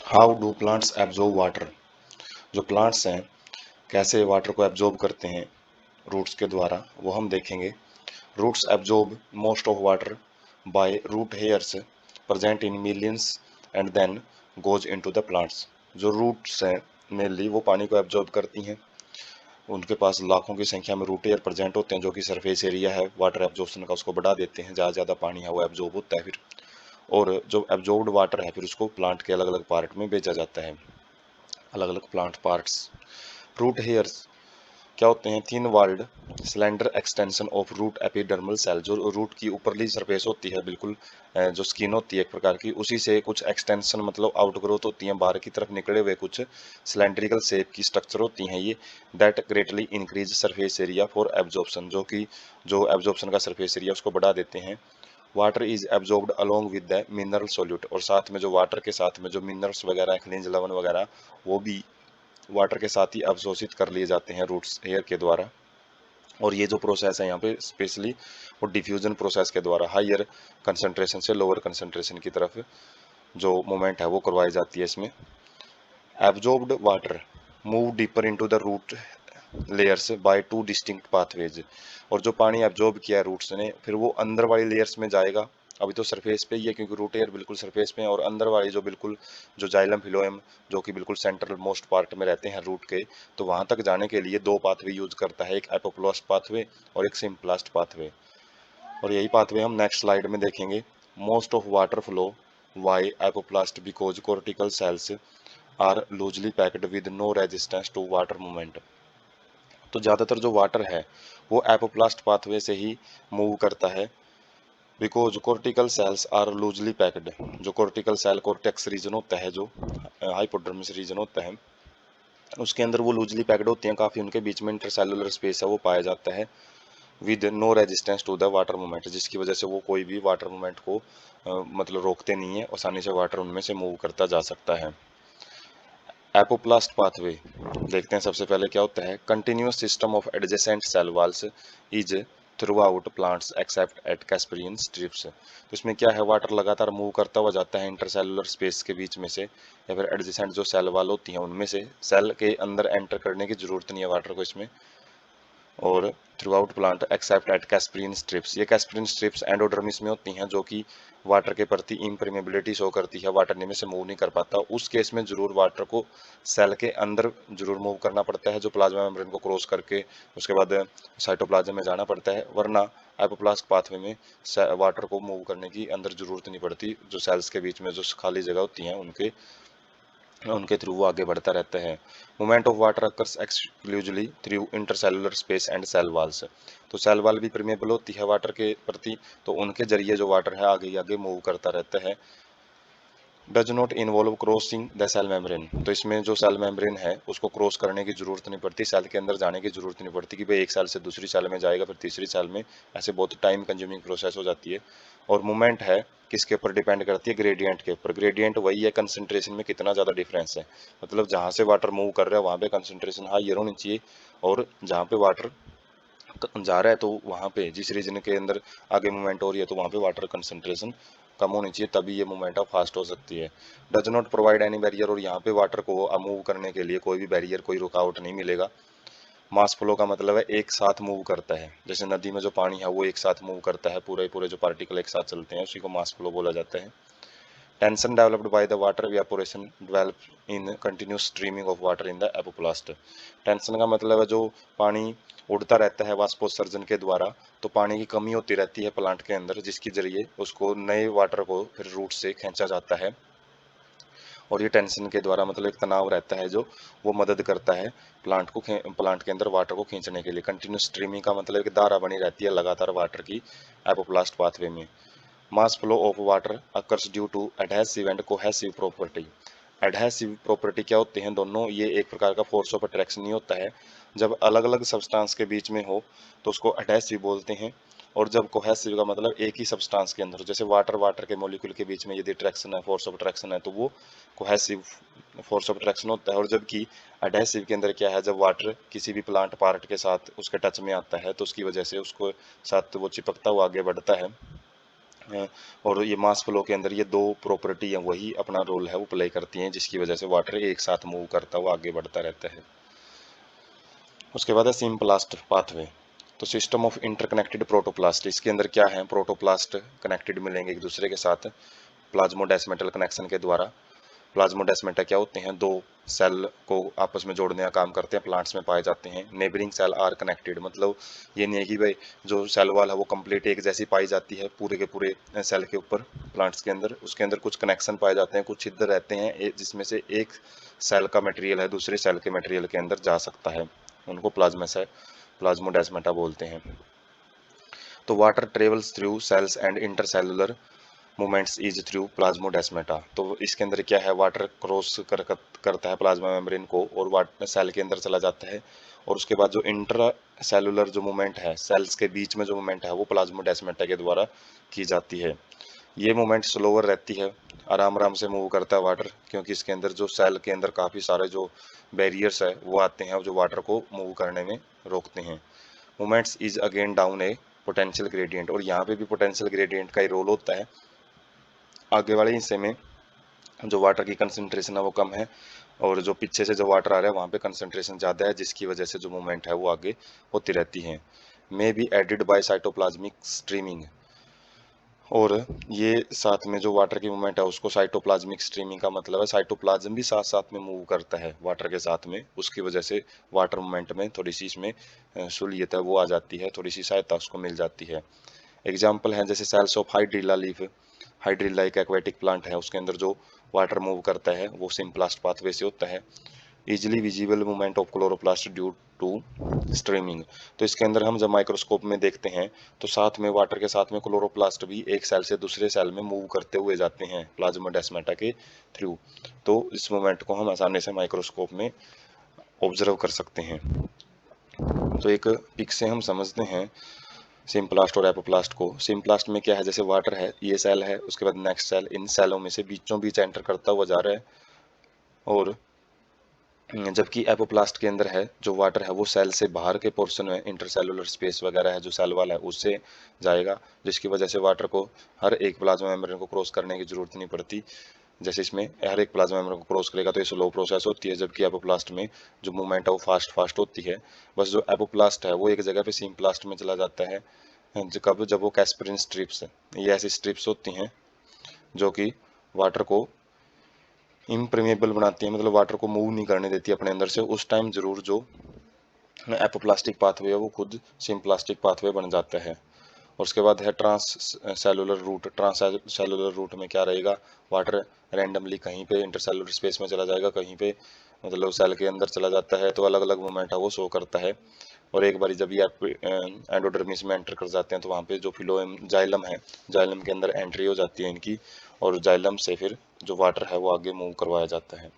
How do plants absorb water. जो plants हैं कैसे वाटर को एब्जॉर्ब करते हैं रूट्स के द्वारा वो हम देखेंगे। Roots absorb most of water by root hairs present in millions and then goes into the plants. जो रूट्स हैं मेनली वो पानी को एब्जॉर्ब करती हैं। उनके पास लाखों की संख्या में रूट हेयर प्रेजेंट होते हैं जो कि सरफेस एरिया है वाटर एब्जॉर्प्शन का उसको बढ़ा देते हैं। ज़्यादा पानी है वो एब्जॉर्ब होता है फिर, और जो एब्जॉर्ब्ड वाटर है फिर उसको प्लांट के अलग अलग पार्ट में बेचा जाता है। अलग अलग प्लांट पार्ट्स। रूट हेयर्स क्या होते हैं? Thin walled slender extension of root epidermal cell. जो रूट की ऊपरली सरफेस होती है बिल्कुल, जो स्किन होती है एक प्रकार की, उसी से कुछ एक्सटेंशन मतलब आउटग्रोथ होती है बाहर की तरफ निकले हुए कुछ सिलेंड्रिकल शेप की स्ट्रक्चर होती हैं ये। That greatly increase surface area for absorption, जो कि जो एब्जॉर्प्शन का सरफेस एरिया उसको बढ़ा देते हैं। Water is absorbed along with the mineral solute, और साथ में जो वाटर के साथ में जो मिनरल्स वगैरह खनिज लवण वगैरह वो भी वाटर के साथ ही अवशोषित कर लिए जाते हैं रूट्स हेयर के द्वारा। और ये जो प्रोसेस है यहाँ पे स्पेशली वो डिफ्यूजन प्रोसेस के द्वारा हायर कंसंट्रेशन से लोअर कंसंट्रेशन की तरफ जो मूवमेंट है वो करवाई जाती है इसमें। Absorbed water move deeper into the root layers by two distinct pathways. और जो पानी एब्जॉर्ब किया है रूट्स ने फिर वो अंदर वाली लेयर्स में जाएगा। अभी तो सरफेस पे ही है क्योंकि रूट एयर बिल्कुल सरफेस पे है, और अंदर वाली जो बिल्कुल जो जाइलम फिलोएम जो कि बिल्कुल सेंट्रल मोस्ट पार्ट में रहते हैं रूट के, तो वहां तक जाने के लिए दो पाथवे यूज करता है, एक एपोप्लास्ट पाथवे और एक सिम्प्लास्ट पाथवे। और यही पाथवे हम नेक्स्ट स्लाइड में देखेंगे। Most of water flow via apoplast because cortical cells are loosely packed with no resistance to water movement. तो ज़्यादातर जो वाटर है वो एपोप्लास्ट पाथवे से ही मूव करता है, because cortical cells are loosely packed. जो कोर्टिकल सेल कोर्टेक्स रीजन होता है, जो हाइपोडर्मिस रीजन होता है, उसके अंदर वो लूजली पैक्ड होती हैं काफ़ी, उनके बीच में इंटरसेलुलर स्पेस है वो पाया जाता है with no resistance to the water movement, जिसकी वजह से वो कोई भी वाटर मूवमेंट को मतलब रोकते नहीं है, आसानी से वाटर उनमें से मूव करता जा सकता है। एपोप्लास्ट पाथवे देखते हैं सबसे पहले क्या होता है। Continuous system of adjacent cell walls is throughout plants except at Casparian strips. तो इसमें क्या है, वाटर लगातार मूव करता हुआ जाता है इंटरसेलुलर स्पेस के बीच में से, या फिर एडजेसेंट जो सेल वॉल होती हैं उनमें से। सेल के अंदर एंटर करने की जरूरत नहीं है वाटर को इसमें। और throughout plant except at Casparian strips, ये कैस्परियन स्ट्रिप्स एंडोडर्मिस में होती हैं जो कि वाटर के प्रति इम्परमेबिलिटी शो करती है, वाटर निमे से मूव नहीं कर पाता। उस केस में जरूर वाटर को सेल के अंदर जरूर मूव करना पड़ता है, जो प्लाज्मा मेम्ब्रेन को क्रॉस करके उसके बाद साइटोप्लाज्म में जाना पड़ता है, वरना एपोप्लास्ट पाथवे में वाटर को मूव करने की अंदर जरूरत नहीं पड़ती। जो सेल्स के बीच में जो खाली जगह होती हैं उनके उनके थ्रू वो आगे बढ़ता रहता है। Movement of water occurs exclusively through intercellular space and cell walls. तो सेल वॉल भी परमेबल होती है वाटर के प्रति, तो उनके जरिए जो वाटर है आगे आगे मूव करता रहता है। Does not involve crossing the cell membrane, तो इसमें जो सेल मेम्ब्रेन है उसको क्रॉस करने की जरूरत नहीं पड़ती, सेल के अंदर जाने की जरूरत नहीं पड़ती कि भाई एक सेल से दूसरी सेल में जाएगा फिर तीसरी सेल में, ऐसे बहुत टाइम कंज्यूमिंग प्रोसेस हो जाती है। और मूवमेंट है किसके ऊपर डिपेंड करती है? ग्रेडियंट के ऊपर। ग्रेडियंट वही है कंसंट्रेशन में कितना ज़्यादा डिफरेंस है, मतलब जहाँ से वाटर मूव कर रहा है वहाँ पे कंसंट्रेशन हाई होनी चाहिए, और जहाँ पे वाटर जा रहा है तो वहाँ पे जिस रीजन के अंदर आगे मूवमेंट हो रही है तो वहाँ पे वाटर कंसंट्रेशन कम होनी चाहिए, तभी ये मूवमेंट ऑफ फास्ट हो सकती है। Does not provide any barrier, और यहाँ पे वाटर को मूव करने के लिए कोई भी बैरियर कोई रुकावट नहीं मिलेगा। मास फ्लो का मतलब है एक साथ मूव करता है, जैसे नदी में जो पानी है वो एक साथ मूव करता है, पूरे पूरे जो पार्टिकल एक साथ चलते हैं उसी को मास फ्लो बोला जाता है। Tension developed by the water evaporation develop in continuous streaming of water in the apoplast. Tension का मतलब है जो पानी उड़ता रहता है वाष्पोत्सर्जन के द्वारा, तो पानी की कमी होती रहती है प्लांट के अंदर, जिसके जरिए उसको नए वाटर को फिर रूट से खींचा जाता है। और ये टेंशन के द्वारा मतलब एक तनाव रहता है जो वो मदद करता है प्लांट के अंदर वाटर को खींचने के लिए। कंटिन्यूस स्ट्रीमिंग का मतलब एक धारा बनी रहती है लगातार वाटर की एपोप्लास्ट पाथवे में। Mass flow of water occurs due to adhesive and cohesive property. Adhesive property क्या होते हैं दोनों? ये एक प्रकार का फोर्स ऑफ अट्रैक्शन ही होता है। जब अलग अलग सब्सटेंस के बीच में हो तो उसको एडहेसिव बोलते हैं, और जब कोहेसिव का मतलब एक ही सब्सटेंस के अंदर, जैसे वाटर वाटर के मॉलिक्यूल के बीच में यदि अट्रैक्शन है, फोर्स ऑफ अट्रैक्शन है, तो वो कोहेसिव फोर्स ऑफ अट्रैक्शन होता है। और जबकि एडहेसिव के अंदर क्या है, जब वाटर किसी भी प्लांट पार्ट के साथ उसके टच में आता है तो उसकी वजह से उसको साथ वो चिपकता हुआ आगे बढ़ता है, और ये मास फ्लो के अंदर ये दो प्रॉपर्टी है वही अपना रोल है वो प्ले करती हैं, जिसकी वजह से वाटर एक साथ मूव करता हुआ आगे बढ़ता रहता है। उसके बाद है सिम्प्लास्ट पाथवे। तो सिस्टम ऑफ इंटरकनेक्टेड प्रोटोप्लास्ट, इसके अंदर क्या है, प्रोटोप्लास्ट कनेक्टेड मिलेंगे एक दूसरे के साथ प्लाज्मोडेस्मेटल कनेक्शन के द्वारा। प्लाज्मोडेस्मेटा क्या होते हैं, दो सेल को आपस में जोड़ने का काम करते हैं, प्लांट्स में पाए जाते हैं। नेबरिंग सेल आर कनेक्टेड, मतलब ये नहीं है कि भाई जो सेल वाल है वो कंप्लीट एक जैसी पाई जाती है पूरे के पूरे सेल के ऊपर प्लांट्स के अंदर, उसके अंदर कुछ कनेक्शन पाए जाते हैं, कुछ छिद्र रहते हैं जिसमें से एक सेल का मटेरियल है दूसरे सेल के मटेरियल के अंदर जा सकता है, उनको प्लाज्मोडेस्मेटा बोलते हैं। तो water travels through cells and intercellular movements is through plasmodesmata. तो इसके अंदर क्या है, वाटर क्रॉस करता है प्लाज्मा मेम्ब्रेन को और वाटर सेल के अंदर चला जाता है, और उसके बाद जो इंट्रा सेलुलर जो मूवमेंट है, सेल्स के बीच में जो मूवमेंट है वो प्लाज्मोडेस्मेटा के द्वारा की जाती है। ये मूवमेंट स्लोअर रहती है, आराम आराम से मूव करता है वाटर, क्योंकि इसके अंदर जो सेल के अंदर काफ़ी सारे जो बैरियर्स है वो आते हैं जो वाटर को मूव करने में रोकते हैं। Movements is again down A potential gradient, और यहाँ पे भी पोटेंशियल ग्रेडियंट का ही रोल होता है। आगे वाले हिस्से में जो वाटर की कंसंट्रेशन है वो कम है, और जो पीछे से जो वाटर आ रहा है वहाँ पे कंसंट्रेशन ज़्यादा है, जिसकी वजह से जो मूवमेंट है वो आगे होती रहती है। May be aided by cytoplasmic streaming, और ये साथ में जो वाटर की मूवमेंट है उसको साइटोप्लाज्मिक स्ट्रीमिंग का मतलब है साइटोप्लाज्म भी साथ साथ में मूव करता है वाटर के साथ में, उसकी वजह से वाटर मूवमेंट में थोड़ी सी इसमें सहूलियत है वो आ जाती है, थोड़ी सी सहायता उसको मिल जाती है। एग्जाम्पल है जैसे cells of hydrilla leaf, hydrilla एक एक्वेटिक प्लांट है, उसके अंदर जो वाटर मूव करता है वो सिम्प्लास्ट पाथवे से होता है। Easily visible movement of chloroplast due to streaming, तो इसके अंदर हम जब माइक्रोस्कोप में देखते हैं तो साथ में वाटर के साथ में क्लोरोप्लास्ट भी एक सेल से दूसरे सेल में मूव करते हुए जाते हैं प्लाज्मोडेस्मेटा के थ्रू, तो इस मूवमेंट को हम आसानी से माइक्रोस्कोप में ऑब्जर्व कर सकते हैं। तो एक पिक से हम समझते हैं सिम्प्लास्ट और एपोप्लास्ट को। सिम्प्लास्ट में क्या है, जैसे वाटर है, ये सेल है, उसके बाद नेक्स्ट सेल, इन सेलों में से बीचों बीच एंटर करता हुआ जा रहा है, और जबकि एपोप्लास्ट के अंदर है जो वाटर है वो सेल से बाहर के पोर्शन में इंटरसेलुलर स्पेस वगैरह है जो सेल वाल है उससे जाएगा, जिसकी वजह से वाटर को हर एक प्लाज्मा मेम्ब्रेन को क्रॉस करने की जरूरत नहीं पड़ती। जैसे इसमें हर एक प्लाज्मा मेम्ब्रेन को क्रॉस करेगा तो ये स्लो प्रोसेस होती है, जबकि एपोप्लास्ट में जो मूवमेंट है वो फास्ट होती है। बस जो एपोप्लास्ट है वो एक जगह पे सिम्प्लास्ट में चला जाता है कब, जब वो कैस्परिन स्ट्रिप्स, ये ऐसी स्ट्रिप्स होती हैं जो कि वाटर को इम्प्रेमेबल बनाती है, मतलब वाटर को मूव नहीं करने देती अपने अंदर से, उस टाइम जरूर जो एपोप्लास्टिक पाथवे है वो खुद सिम्प्लास्टिक पाथवे बन जाता है। और उसके बाद है transcellular route. Transcellular route में क्या रहेगा, वाटर रैंडमली कहीं पे इंटरसेलुलर स्पेस में चला जाएगा, कहीं पे मतलब सेल के अंदर चला जाता है, तो अलग अलग मोमेंट है वो शो करता है। और एक बारी जब ये एंडोडर्मिस में एंटर कर जाते हैं तो वहाँ पे जो फिलोएम जाइलम है, जाइलम के अंदर एंट्री हो जाती है इनकी, और जाइलम से फिर जो वाटर है वो आगे मूव करवाया जाता है।